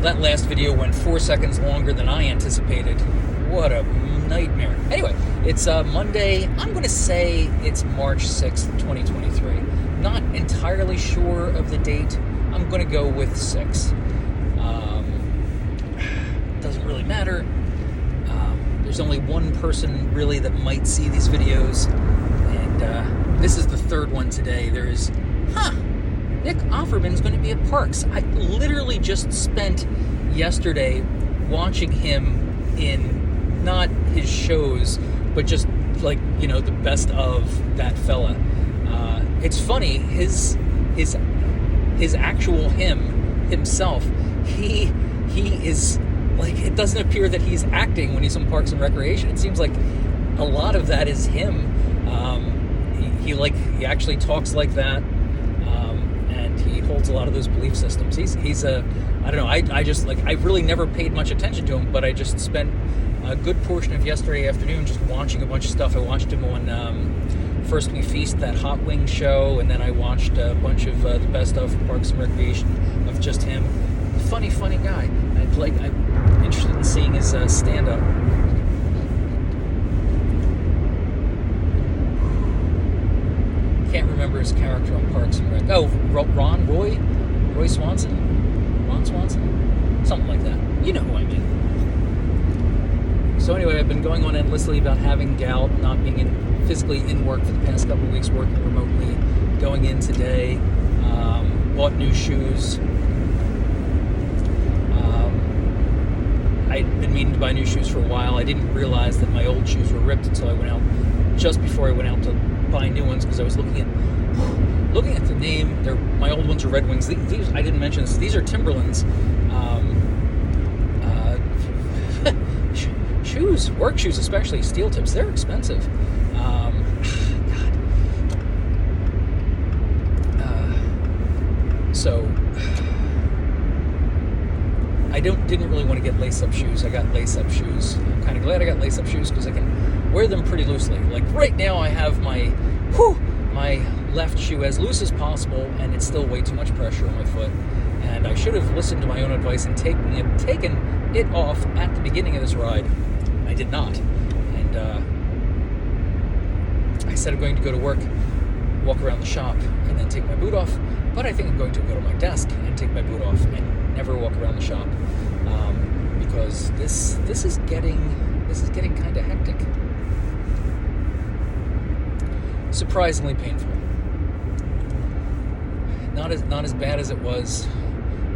that last video went 4 seconds longer than I anticipated. What a nightmare. Anyway, it's Monday. I'm going to say it's March 6th, 2023. Not entirely sure of the date. I'm going to go with 6. Doesn't really matter. There's only one person really that might see these videos, and this is the third one today. There's, Nick Offerman's going to be at Parks. I literally just spent yesterday watching him in not his shows, but just like, the best of that fella. It's funny, his actual himself, he is like, it doesn't appear that he's acting when he's on Parks and Recreation. It seems like a lot of that is him. He actually talks like that, and he holds a lot of those belief systems. He's I don't know. I really never paid much attention to him, but I just spent a good portion of yesterday afternoon just watching a bunch of stuff. I watched him on First We Feast, that hot wing show, and then I watched a bunch of the best of Parks and Recreation of just him. Funny guy. I'm interested in seeing his stand-up. Can't remember his character on Parks and Rec. Oh, Roy Swanson? Ron Swanson? Something like that. You know who I mean. So anyway, I've been going on endlessly about having gout, not being physically in work for the past couple of weeks, working remotely, going in today, bought new shoes. I'd been meaning to buy new shoes for a while. I didn't realize that my old shoes were ripped until I went out, just before I went out to buy new ones, because I was looking at the name. My old ones are Red Wings. These I didn't mention this. These are Timberlands. Shoes, work shoes especially, steel tips. They're expensive. So I didn't really want to get lace-up shoes. I got lace-up shoes. I'm kind of glad I got lace-up shoes because I can wear them pretty loosely. Like right now, I have my left shoe as loose as possible, and it's still way too much pressure on my foot. And I should have listened to my own advice and taken it off at the beginning of this ride. I did not. And I said I'm going to go to work, walk around the shop, and then take my boot off. But I think I'm going to go to my desk and take my boot off and never walk around the shop, because this is getting kind of hectic. Surprisingly painful. Not as bad as it was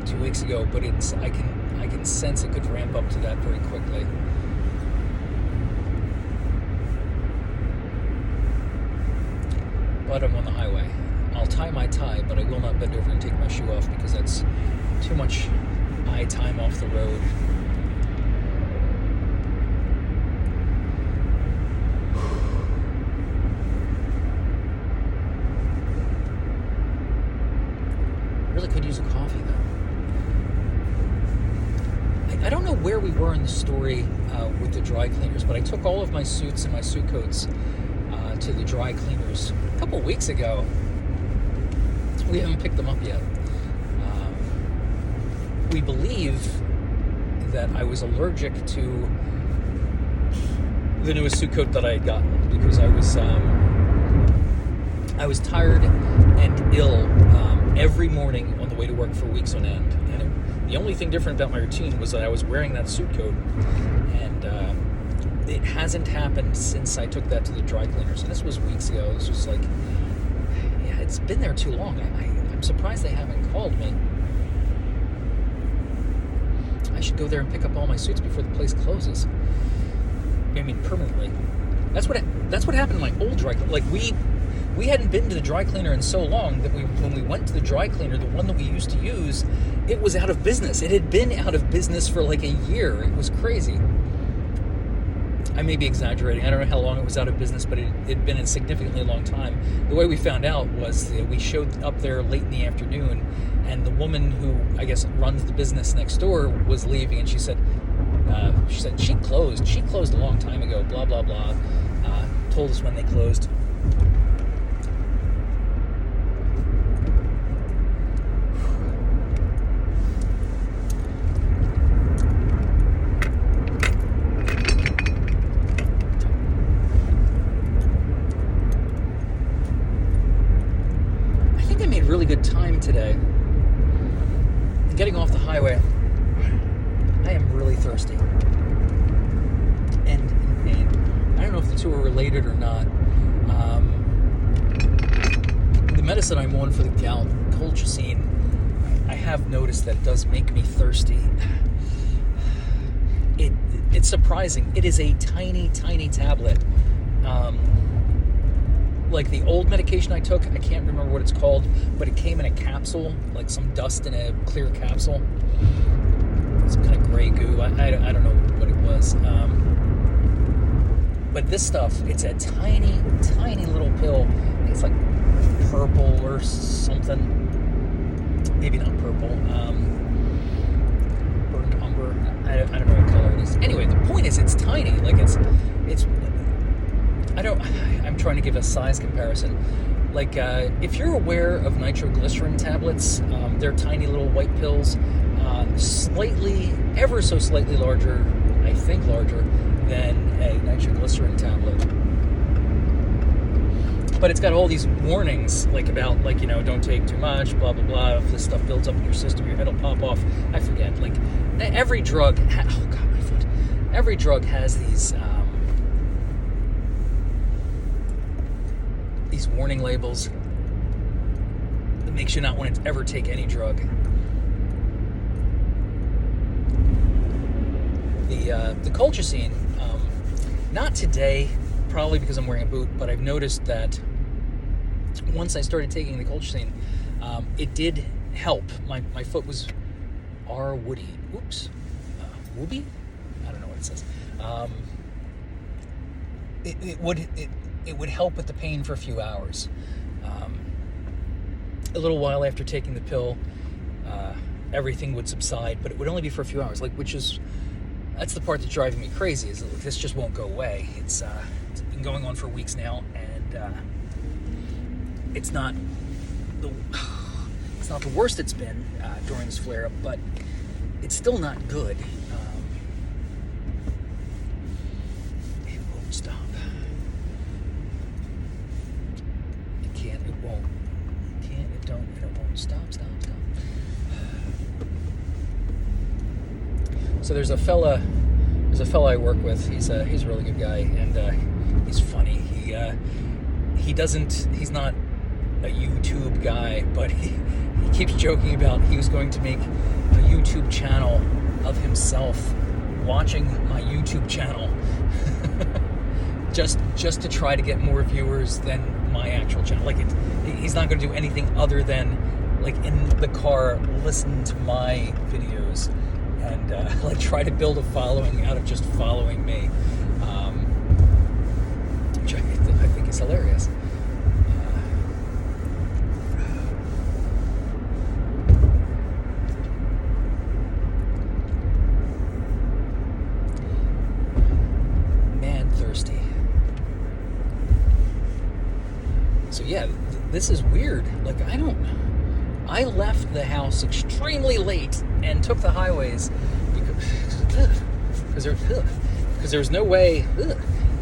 2 weeks ago, but I can sense it could ramp up to that very quickly. But I'm on the highway. I'll tie my tie, but I will not bend over and take my shoe off because that's too much eye time off the road. I really could use a coffee, though. I don't know where we were in the story with the dry cleaners, but I took all of my suits and my suit coats to the dry cleaners a couple weeks ago. We haven't picked them up yet. We believe that I was allergic to the newest suit coat that I had gotten because I was tired and ill every morning on the way to work for weeks on end. And the only thing different about my routine was that I was wearing that suit coat, and it hasn't happened since I took that to the dry cleaners. And this was weeks ago. This was like, it's been there too long. I'm surprised they haven't called me. I should go there and pick up all my suits before the place closes. I mean, permanently. That's what happened in my old dry cleaner. Like, we hadn't been to the dry cleaner in so long that when we went to the dry cleaner, the one that we used to use, it was out of business. It had been out of business for like a year. It was crazy. I may be exaggerating. I don't know how long it was out of business, but it had been a significantly long time. The way we found out was that we showed up there late in the afternoon, and the woman who, I guess, runs the business next door was leaving, and she said she closed. She closed a long time ago, blah, blah, blah. Told us when they closed. getting off the highway, I am really thirsty and in pain. I don't know if the two are related or not. The medicine I'm on for the gout, colchicine, I have noticed that it does make me thirsty. It's surprising. It is a tiny, tiny tablet. Like the old medication I took, I can't remember what it's called, but it came in a capsule, like some dust in a clear capsule. It's kind of gray goo. I don't know what it was. But this stuff, it's a tiny, tiny little pill. I think it's like purple or something. Maybe not purple. Burnt umber. I don't know what color it is. Anyway, the point is, it's tiny. Like it's. I'm trying to give a size comparison. Like, if you're aware of nitroglycerin tablets, they're tiny little white pills, ever so slightly larger, I think larger, than a nitroglycerin tablet. But it's got all these warnings, like about, like, don't take too much, blah, blah, blah. If this stuff builds up in your system, your head will pop off. I forget. Like, every drug, oh God, my foot. Every drug has these warning labels that makes you not want to ever take any drug. The colchicine, not today, probably because I'm wearing a boot, but I've noticed that once I started taking the colchicine, it did help. My foot was woody. Oops. Wooby? I don't know what it says. It would help with the pain for a few hours. A little while after taking the pill, everything would subside, but it would only be for a few hours. That's the part that's driving me crazy. Is that this just won't go away. It's been going on for weeks now, and it's not the worst it's been during this flare-up, but it's still not good. It won't stop. It won't stop. So there's a fella I work with. He's a really good guy, and he's funny. He's not a YouTube guy, but he keeps joking about he was going to make a YouTube channel of himself watching my YouTube channel just to try to get more viewers than my actual channel. Like, he's not going to do anything other than, like, in the car, listen to my videos and like try to build a following out of just following me, which I think is hilarious. Man thirsty. So yeah, this is weird. Like, I left the house extremely late and took the highways because there was no way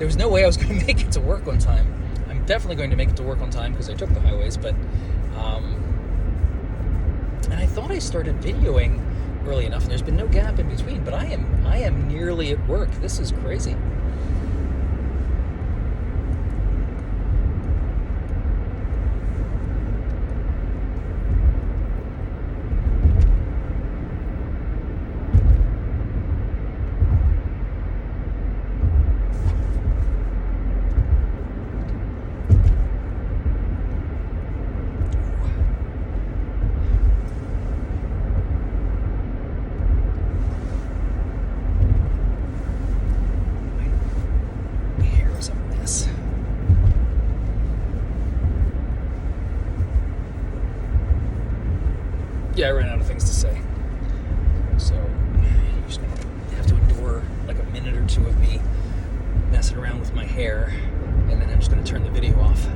I was going to make it to work on time. I'm definitely going to make it to work on time because I took the highways, but and I thought I started videoing early enough, and there's been no gap in between, but I am nearly at work. This is crazy. Yeah, I ran out of things to say. So you're just going to have to endure like a minute or two of me messing around with my hair, and then I'm just going to turn the video off.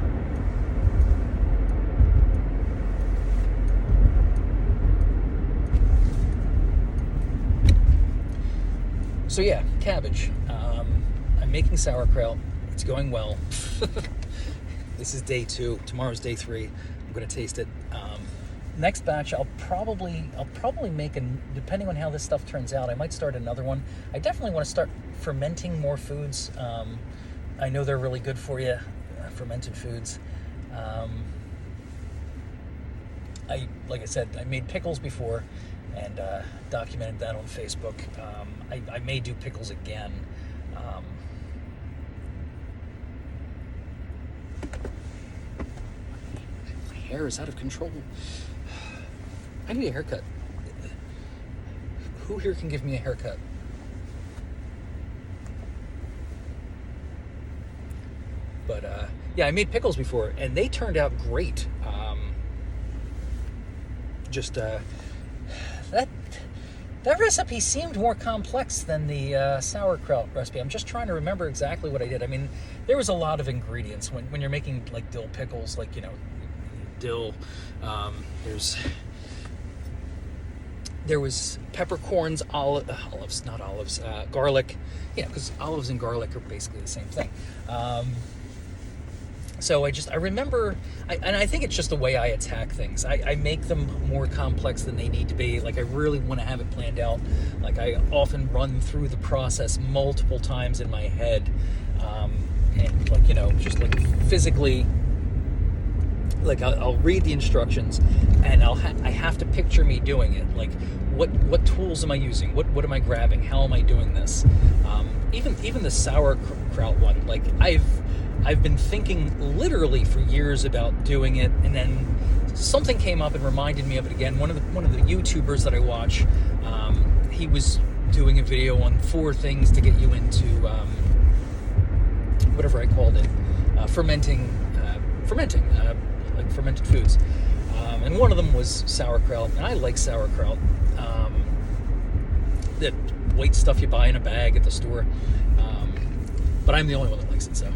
So yeah, cabbage. I'm making sauerkraut. It's going well. This is day 2. Tomorrow's day 3. I'm going to taste it. next batch, I'll probably make depending on how this stuff turns out, I might start another one. I definitely want to start fermenting more foods. I know they're really good for you, fermented foods. Like I said, I made pickles before and documented that on Facebook. I may do pickles again. My hair is out of control. I need a haircut. Who here can give me a haircut? But yeah, I made pickles before, and they turned out great. That recipe seemed more complex than the sauerkraut recipe. I'm just trying to remember exactly what I did. I mean, there was a lot of ingredients when you're making like dill pickles, like, you know, dill. There was peppercorns, garlic. Yeah, because olives and garlic are basically the same thing. So I remember, and I think it's just the way I attack things. I make them more complex than they need to be. Like, I really want to have it planned out. Like, I often run through the process multiple times in my head. And, like, you know, just like physically, like I'll read the instructions and I have to picture me doing it. Like, what tools am I using? What am I grabbing? How am I doing this? Even the sauerkraut one, like I've been thinking literally for years about doing it, and then something came up and reminded me of it again. One of the YouTubers that I watch, he was doing a video on 4 things to get you into whatever I called it, fermenting, like fermented foods, and one of them was sauerkraut, and I like sauerkraut. The white stuff you buy in a bag at the store, but I'm the only one that likes it. So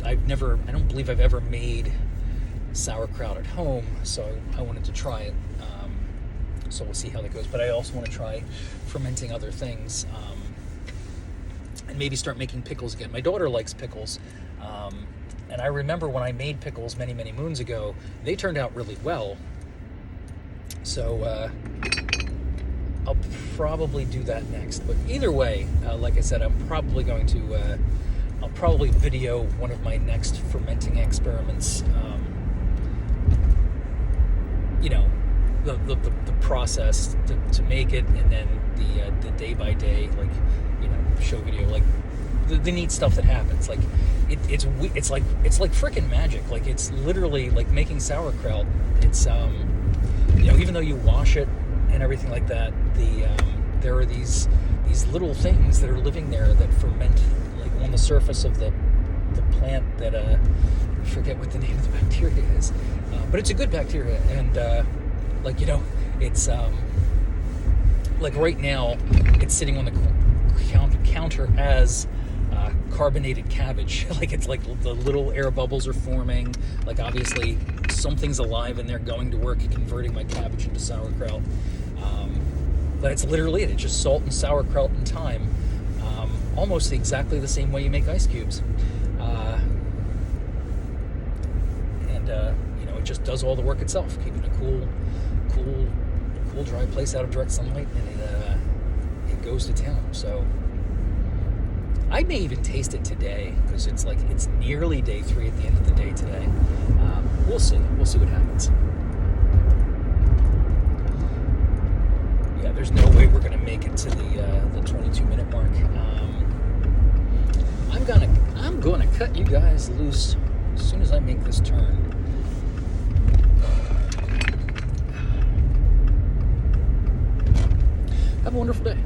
I don't believe I've ever made sauerkraut at home, so I wanted to try it. So we'll see how that goes. But I also want to try fermenting other things, and maybe start making pickles again. My daughter likes pickles, and I remember when I made pickles many, many moons ago, they turned out really well. So I'll probably do that next. But either way, like I said, I'm probably going to I'll probably video one of my next fermenting experiments. You know, the process to make it, and then the day by day, like, you know, show video, like the neat stuff that happens. Like it's like freaking magic. Like, it's literally like making sauerkraut. It's you know, even though you wash it and everything like that, there are these little things that are living there that ferment, like on the surface of the plant that I forget what the name of the bacteria is, but it's a good bacteria, and like, you know, it's like right now it's sitting on the counter as carbonated cabbage. Like, it's like the little air bubbles are forming. Like, obviously something's alive and they're going to work at converting my cabbage into sauerkraut. But it's literally it. It's just salt and sauerkraut and thyme, almost exactly the same way you make ice cubes. And you know, it just does all the work itself, keeping a cool, dry place out of direct sunlight, and it goes to town. So I may even taste it today, because it's nearly day 3 at the end of the day today. We'll see what happens. Yeah, there's no way we're gonna make it to the 22-minute mark. I'm gonna cut you guys loose as soon as I make this turn. Have a wonderful day.